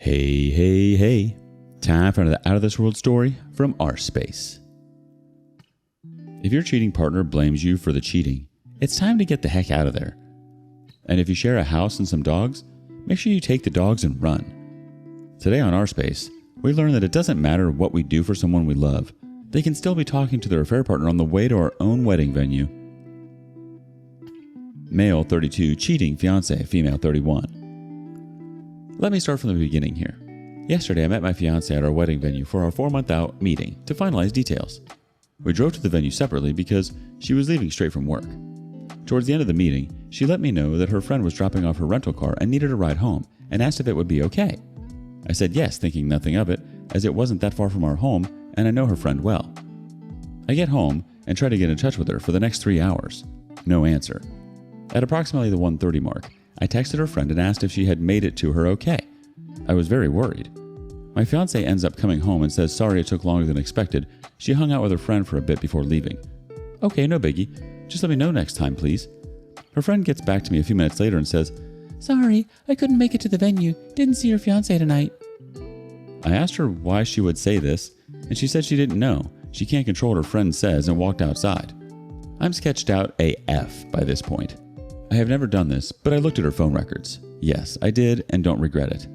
Hey, hey, hey. Time for another Out of This World story from rSpace. If your cheating partner blames you for the cheating, it's time to get the heck out of there. And if you share a house and some dogs, make sure you take the dogs and run. Today on rSpace, we learn that it doesn't matter what we do for someone we love. They can still be talking to their affair partner on the way to our own wedding venue. Male 32 cheating fiancé, female 31. Let me start from the beginning here. Yesterday I met my fiancé at our wedding venue for our 4-month-out meeting to finalize details. We drove to the venue separately because she was leaving straight from work. Towards the end of the meeting, she let me know that her friend was dropping off her rental car and needed a ride home and asked if it would be okay. I said yes, thinking nothing of it, as it wasn't that far from our home and I know her friend well. I get home and try to get in touch with her for the next 3 hours. No answer. At approximately the 1:30 mark, I texted her friend and asked if she had made it to her okay. I was very worried. My fiancé ends up coming home and says sorry it took longer than expected. She hung out with her friend for a bit before leaving. Okay, no biggie. Just let me know next time, please. Her friend gets back to me a few minutes later and says, sorry, I couldn't make it to the venue. Didn't see your fiancé tonight. I asked her why she would say this, and she said she didn't know. She can't control what her friend says and walked outside. I'm sketched out AF by this point. I have never done this, but I looked at her phone records. Yes, I did and don't regret it.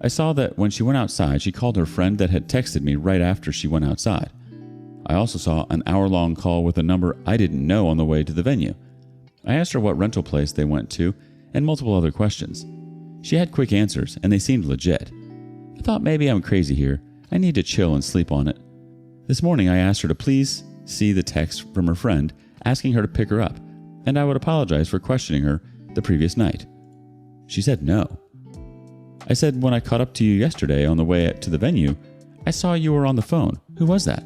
I saw that when she went outside, she called her friend that had texted me right after she went outside. I also saw an hour-long call with a number I didn't know on the way to the venue. I asked her what rental place they went to and multiple other questions. She had quick answers and they seemed legit. I thought maybe I'm crazy here. I need to chill and sleep on it. This morning I asked her to please see the text from her friend asking her to pick her up, and I would apologize for questioning her the previous night. She said no. I said when I caught up to you yesterday on the way to the venue, I saw you were on the phone. Who was that?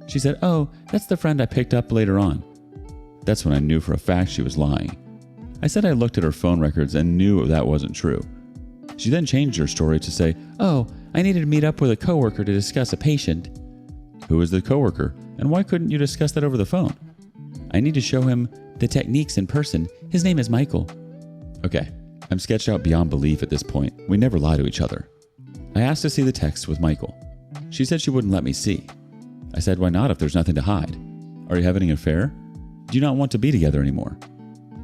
She said, oh, that's the friend I picked up later on. That's when I knew for a fact she was lying. I said I looked at her phone records and knew that wasn't true. She then changed her story to say, oh, I needed to meet up with a coworker to discuss a patient. Who is the coworker, and why couldn't you discuss that over the phone? I need to show him the techniques in person. His name is Michael. Okay, I'm sketched out beyond belief at this point. We never lie to each other. I asked to see the text with Michael. She said she wouldn't let me see. I said, why not if there's nothing to hide? Are you having an affair? Do you not want to be together anymore?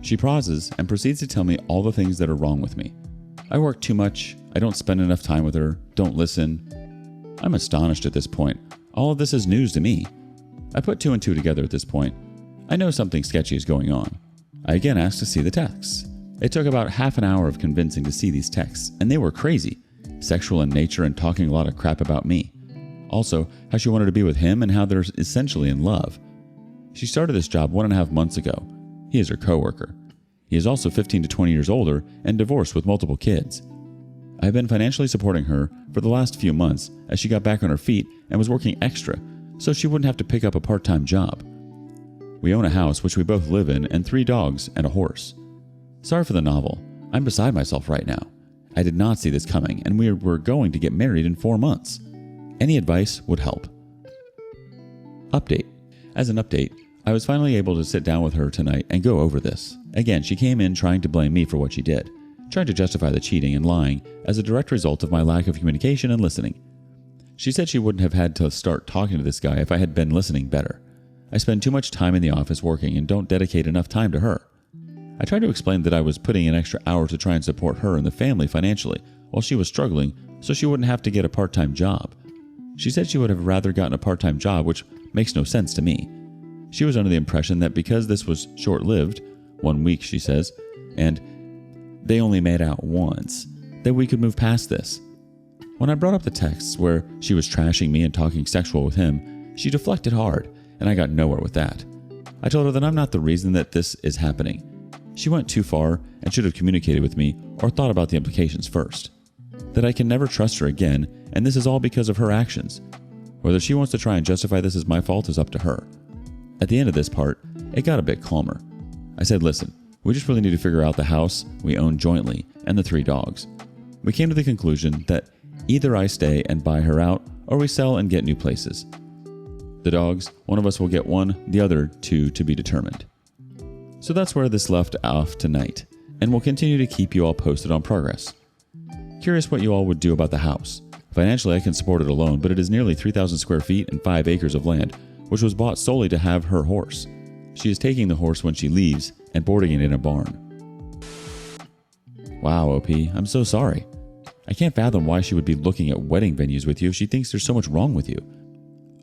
She pauses and proceeds to tell me all the things that are wrong with me. I work too much. I don't spend enough time with her. Don't listen. I'm astonished at this point. All of this is news to me. I put 2 and 2 together at this point. I know something sketchy is going on. I again asked to see the texts. It took about half an hour of convincing to see these texts, and they were crazy, sexual in nature and talking a lot of crap about me. Also, how she wanted to be with him and how they're essentially in love. She started this job 1.5 months ago. He is her coworker. He is also 15 to 20 years older and divorced with multiple kids. I have been financially supporting her for the last few months as she got back on her feet and was working extra so she wouldn't have to pick up a part-time job. We own a house which we both live in and 3 dogs and a horse. Sorry for the novel. I'm beside myself right now. I did not see this coming and we were going to get married in 4 months. Any advice would help. Update. As an update, I was finally able to sit down with her tonight and go over this. Again, she came in trying to blame me for what she did, trying to justify the cheating and lying as a direct result of my lack of communication and listening. She said she wouldn't have had to start talking to this guy if I had been listening better. I spend too much time in the office working and don't dedicate enough time to her. I tried to explain that I was putting an extra hour to try and support her and the family financially while she was struggling so she wouldn't have to get a part-time job. She said she would have rather gotten a part-time job, which makes no sense to me. She was under the impression that because this was short-lived, 1 week she says, and they only made out once, that we could move past this. When I brought up the texts where she was trashing me and talking sexual with him, she deflected hard, and I got nowhere with that. I told her that I'm not the reason that this is happening. She went too far and should have communicated with me or thought about the implications first. That I can never trust her again, and this is all because of her actions. Whether she wants to try and justify this as my fault is up to her. At the end of this part, it got a bit calmer. I said, listen, we just really need to figure out the house we own jointly and the 3 dogs. We came to the conclusion that either I stay and buy her out or we sell and get new places. The dogs, one of us will get one, the other 2 to be determined. So that's where this left off tonight, and we'll continue to keep you all posted on progress. Curious what you all would do about the house. Financially, I can support it alone, but it is nearly 3,000 square feet and 5 acres of land, which was bought solely to have her horse. She is taking the horse when she leaves and boarding it in a barn. Wow, OP, I'm so sorry. I can't fathom why she would be looking at wedding venues with you if she thinks there's so much wrong with you.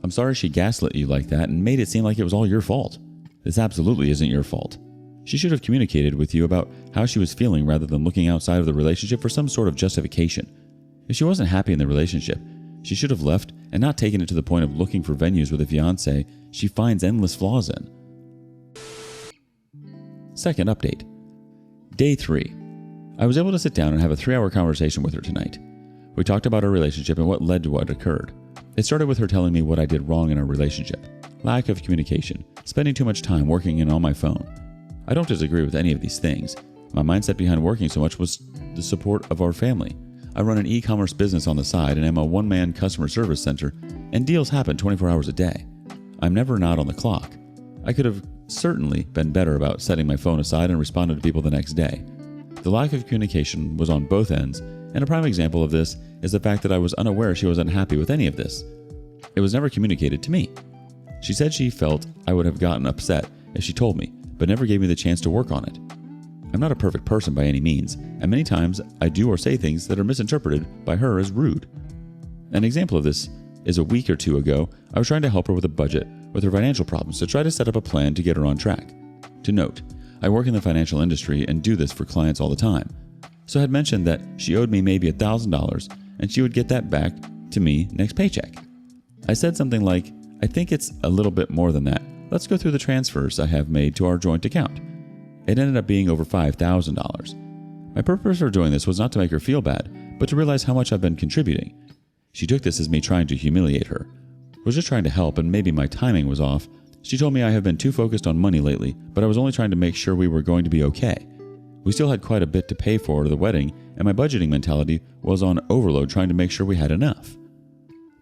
I'm sorry she gaslit you like that and made it seem like it was all your fault. This absolutely isn't your fault. She should have communicated with you about how she was feeling rather than looking outside of the relationship for some sort of justification. If she wasn't happy in the relationship, she should have left and not taken it to the point of looking for venues with a fiancé she finds endless flaws in. Second update. Day 3. I was able to sit down and have a 3-hour conversation with her tonight. We talked about our relationship and what led to what occurred. It started with her telling me what I did wrong in our relationship. Lack of communication, spending too much time working in on my phone. I don't disagree with any of these things. My mindset behind working so much was the support of our family. I run an e-commerce business on the side and am a one-man customer service center, and deals happen 24 hours a day. I'm never not on the clock. I could have certainly been better about setting my phone aside and responding to people the next day. The lack of communication was on both ends, and a prime example of this is the fact that I was unaware she was unhappy with any of this. It was never communicated to me. She said she felt I would have gotten upset if she told me, but never gave me the chance to work on it. I'm not a perfect person by any means, and many times I do or say things that are misinterpreted by her as rude. An example of this is a week or two ago, I was trying to help her with a budget with her financial problems to try to set up a plan to get her on track. To note, I work in the financial industry and do this for clients all the time. So I had mentioned that she owed me maybe $1,000 and she would get that back to me next paycheck. I said something like, I think it's a little bit more than that. Let's go through the transfers I have made to our joint account. It ended up being over $5,000. My purpose for doing this was not to make her feel bad, but to realize how much I've been contributing. She took this as me trying to humiliate her. I was just trying to help and maybe my timing was off. She told me I have been too focused on money lately, but I was only trying to make sure we were going to be okay. We still had quite a bit to pay for the wedding, and my budgeting mentality was on overload trying to make sure we had enough.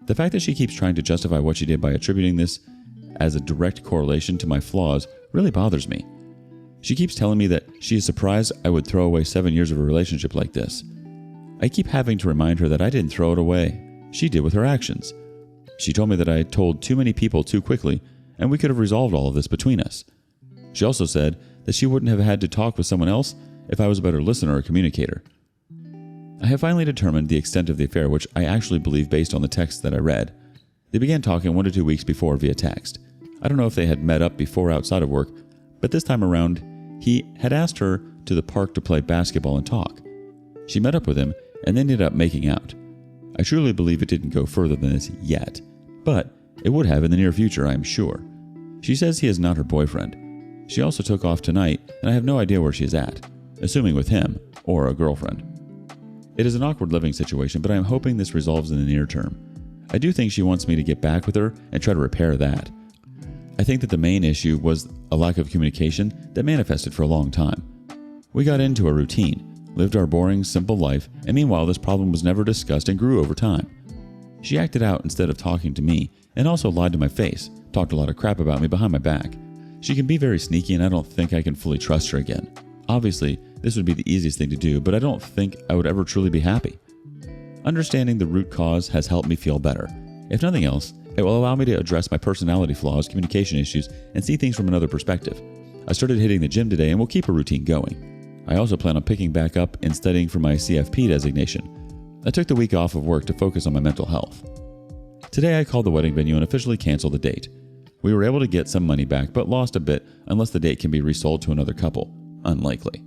The fact that she keeps trying to justify what she did by attributing this as a direct correlation to my flaws really bothers me. She keeps telling me that she is surprised I would throw away 7 years of a relationship like this. I keep having to remind her that I didn't throw it away. She did with her actions. She told me that I told too many people too quickly, and we could have resolved all of this between us. She also said that she wouldn't have had to talk with someone else if I was a better listener or communicator. I have finally determined the extent of the affair, which I actually believe based on the text that I read. They began talking 1 to 2 weeks before via text. I don't know if they had met up before outside of work, but this time around, he had asked her to the park to play basketball and talk. She met up with him and they ended up making out. I truly believe it didn't go further than this yet, but it would have in the near future, I am sure. She says he is not her boyfriend. She also took off tonight, and I have no idea where she is at, assuming with him or a girlfriend. It is an awkward living situation, but I am hoping this resolves in the near term. I do think she wants me to get back with her and try to repair that. I think that the main issue was a lack of communication that manifested for a long time. We got into a routine, lived our boring, simple life, and meanwhile this problem was never discussed and grew over time. She acted out instead of talking to me, and also lied to my face, talked a lot of crap about me behind my back. She can be very sneaky, and I don't think I can fully trust her again. Obviously, this would be the easiest thing to do, but I don't think I would ever truly be happy. Understanding the root cause has helped me feel better. If nothing else, it will allow me to address my personality flaws, communication issues, and see things from another perspective. I started hitting the gym today and will keep a routine going. I also plan on picking back up and studying for my CFP designation. I took the week off of work to focus on my mental health. Today I called the wedding venue and officially canceled the date. We were able to get some money back, but lost a bit unless the date can be resold to another couple. Unlikely.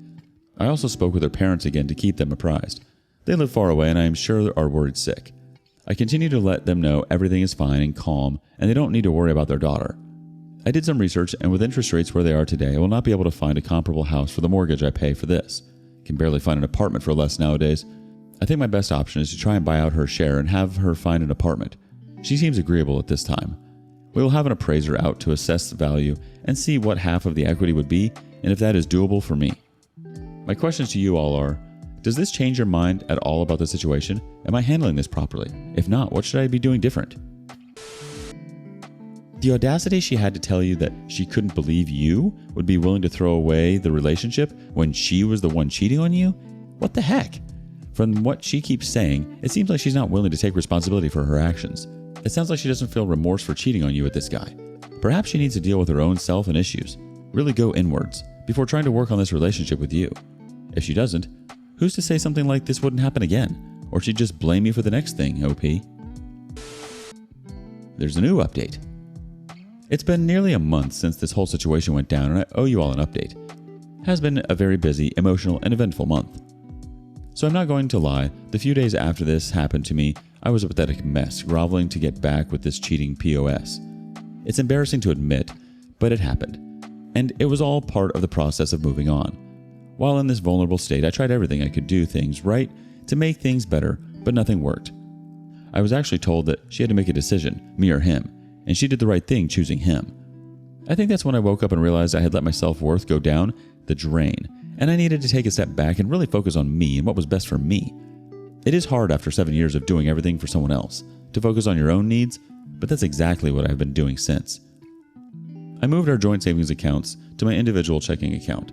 I also spoke with their parents again to keep them apprised. They live far away and I am sure are worried sick. I continue to let them know everything is fine and calm and they don't need to worry about their daughter. I did some research and with interest rates where they are today, I will not be able to find a comparable house for the mortgage I pay for this. Can barely find an apartment for less nowadays. I think my best option is to try and buy out her share and have her find an apartment. She seems agreeable at this time. We will have an appraiser out to assess the value and see what half of the equity would be and if that is doable for me. My questions to you all are, does this change your mind at all about the situation? Am I handling this properly? If not, what should I be doing different? The audacity she had to tell you that she couldn't believe you would be willing to throw away the relationship when she was the one cheating on you? What the heck? From what she keeps saying, it seems like she's not willing to take responsibility for her actions. It sounds like she doesn't feel remorse for cheating on you with this guy. Perhaps she needs to deal with her own self and issues. Really go inwards before trying to work on this relationship with you. If she doesn't, who's to say something like this wouldn't happen again? Or she'd just blame you for the next thing, OP. There's a new update. It's been nearly a month since this whole situation went down, and I owe you all an update. It has been a very busy, emotional, and eventful month. So I'm not going to lie, the few days after this happened to me, I was a pathetic mess, groveling to get back with this cheating POS. It's embarrassing to admit, but it happened. And it was all part of the process of moving on. While in this vulnerable state, I tried everything I could do things right to make things better, but nothing worked. I was actually told that she had to make a decision, me or him, and she did the right thing choosing him. I think that's when I woke up and realized I had let my self-worth go down the drain, and I needed to take a step back and really focus on me and what was best for me. It is hard after 7 years of doing everything for someone else to focus on your own needs, but that's exactly what I've been doing since. I moved our joint savings accounts to my individual checking account.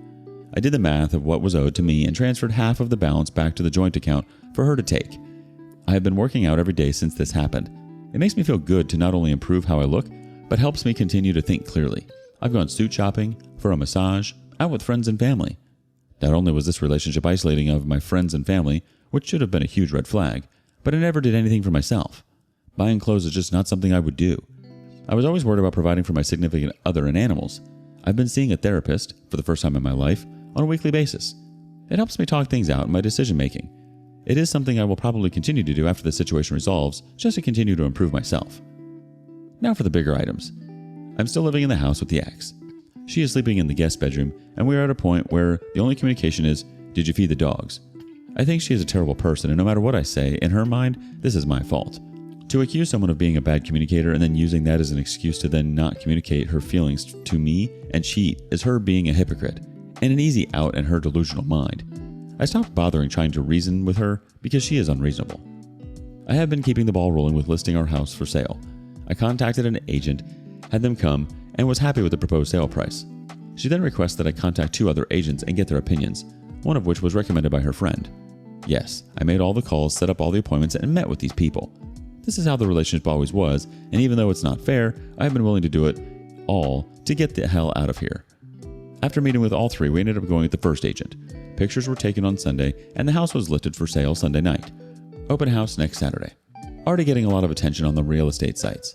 I did the math of what was owed to me and transferred half of the balance back to the joint account for her to take. I have been working out every day since this happened. It makes me feel good to not only improve how I look, but helps me continue to think clearly. I've gone suit shopping, for a massage, out with friends and family. Not only was this relationship isolating of my friends and family, which should have been a huge red flag, but I never did anything for myself. Buying clothes is just not something I would do. I was always worried about providing for my significant other and animals. I've been seeing a therapist, for the first time in my life, on a weekly basis. It helps me talk things out in my decision making. It is something I will probably continue to do after the situation resolves, just to continue to improve myself. Now for the bigger items. I'm still living in the house with the ex. She is sleeping in the guest bedroom, and we are at a point where the only communication is, "Did you feed the dogs?" I think she is a terrible person, and no matter what I say, in her mind, this is my fault. To accuse someone of being a bad communicator and then using that as an excuse to then not communicate her feelings to me and cheat is her being a hypocrite, and an easy out in her delusional mind. I stopped bothering trying to reason with her because she is unreasonable. I have been keeping the ball rolling with listing our house for sale. I contacted an agent, had them come, and was happy with the proposed sale price. She then requested that I contact 2 other agents and get their opinions, one of which was recommended by her friend. Yes, I made all the calls, set up all the appointments, and met with these people. This is how the relationship always was, and even though it's not fair, I've been willing to do it all to get the hell out of here. After meeting with all 3, we ended up going with the first agent. Pictures were taken on Sunday, and the house was listed for sale Sunday night. Open house next Saturday. Already getting a lot of attention on the real estate sites.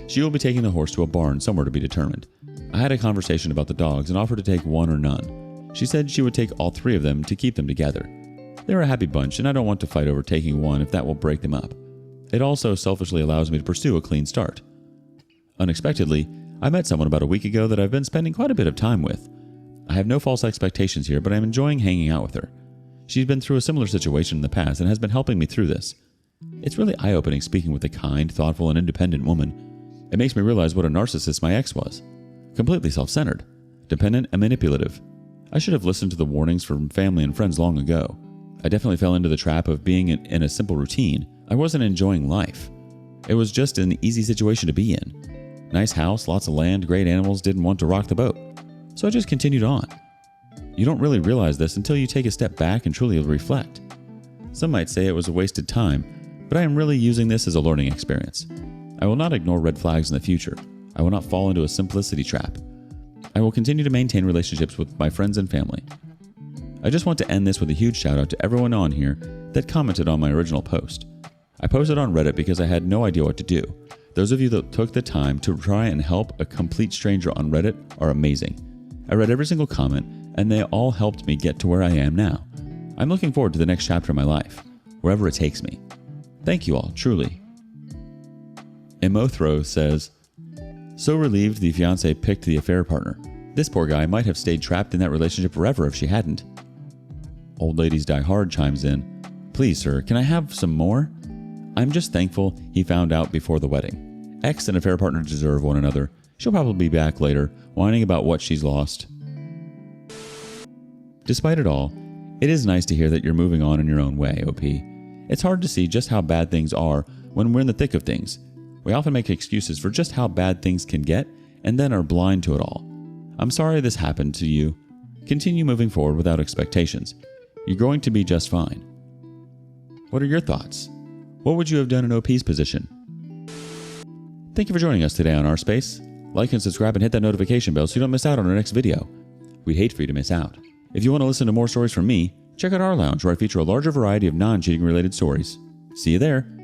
She will be taking the horse to a barn somewhere to be determined. I had a conversation about the dogs and offered to take 1 or none. She said she would take all 3 of them to keep them together. They're a happy bunch, and I don't want to fight over taking one if that will break them up. It also selfishly allows me to pursue a clean start. Unexpectedly, I met someone about a week ago that I've been spending quite a bit of time with. I have no false expectations here, but I'm enjoying hanging out with her. She's been through a similar situation in the past and has been helping me through this. It's really eye-opening speaking with a kind, thoughtful, and independent woman. It makes me realize what a narcissist my ex was. Completely self-centered, dependent, and manipulative. I should have listened to the warnings from family and friends long ago. I definitely fell into the trap of being in a simple routine. I wasn't enjoying life. It was just an easy situation to be in. Nice house, lots of land, great animals, didn't want to rock the boat. So I just continued on. You don't really realize this until you take a step back and truly reflect. Some might say it was a wasted time, but I am really using this as a learning experience. I will not ignore red flags in the future. I will not fall into a simplicity trap. I will continue to maintain relationships with my friends and family. I just want to end this with a huge shout out to everyone on here that commented on my original post. I posted on Reddit because I had no idea what to do. Those of you that took the time to try and help a complete stranger on Reddit are amazing. I read every single comment, and they all helped me get to where I am now. I'm looking forward to the next chapter of my life, wherever it takes me. Thank you all, truly. Emothro says, "So relieved the fiancé picked the affair partner. This poor guy might have stayed trapped in that relationship forever if she hadn't." Old Ladies Die Hard chimes in, "Please, sir, can I have some more? I'm just thankful he found out before the wedding. Ex and affair partner deserve one another. She'll probably be back later, whining about what she's lost." Despite it all, it is nice to hear that you're moving on in your own way, OP. It's hard to see just how bad things are when we're in the thick of things. We often make excuses for just how bad things can get and then are blind to it all. I'm sorry this happened to you. Continue moving forward without expectations. You're going to be just fine. What are your thoughts? What would you have done in OP's position? Thank you for joining us today on rSpace. Like and subscribe and hit that notification bell so you don't miss out on our next video. We'd hate for you to miss out. If you want to listen to more stories from me, check out our lounge where I feature a larger variety of non-cheating related stories. See you there.